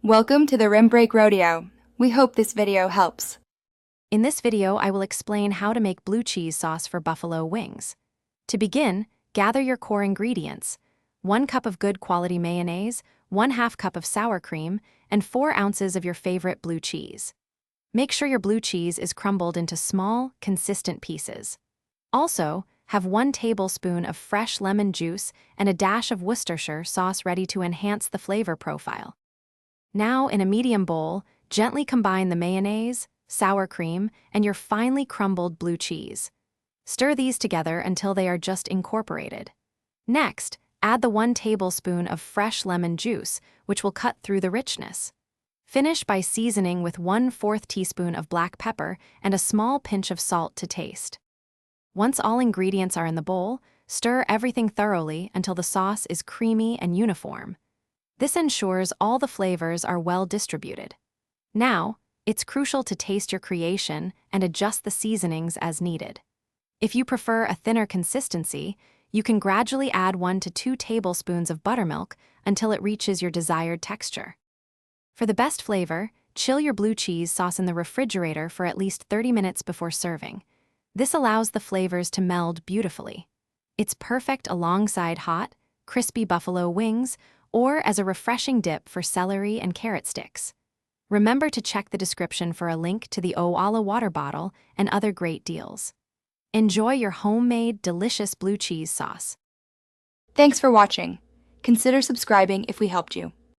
Welcome to the Rim Break Rodeo. We hope this video helps. In this video, I will explain how to make blue cheese sauce for buffalo wings. To begin, gather your core ingredients: 1 cup of good quality mayonnaise, 1/2 cup of sour cream, and 4 ounces of your favorite blue cheese. Make sure your blue cheese is crumbled into small, consistent pieces. Also, have 1 tablespoon of fresh lemon juice and a dash of Worcestershire sauce ready to enhance the flavor profile. Now, in a medium bowl, gently combine the mayonnaise, sour cream, and your finely crumbled blue cheese. Stir these together until they are just incorporated. Next, add the 1 tablespoon of fresh lemon juice, which will cut through the richness. Finish by seasoning with 1/4 teaspoon of black pepper and a small pinch of salt to taste. Once all ingredients are in the bowl, stir everything thoroughly until the sauce is creamy and uniform. This ensures all the flavors are well distributed. Now, it's crucial to taste your creation and adjust the seasonings as needed. If you prefer a thinner consistency, you can gradually add 1 to 2 tablespoons of buttermilk until it reaches your desired texture. For the best flavor, chill your blue cheese sauce in the refrigerator for at least 30 minutes before serving. This allows the flavors to meld beautifully. It's perfect alongside hot, crispy buffalo wings or as a refreshing dip for celery and carrot sticks. Remember to check the description for a link to the Owala water bottle and other great deals. Enjoy your homemade, delicious blue cheese sauce. Thanks for watching. Consider subscribing if we helped you.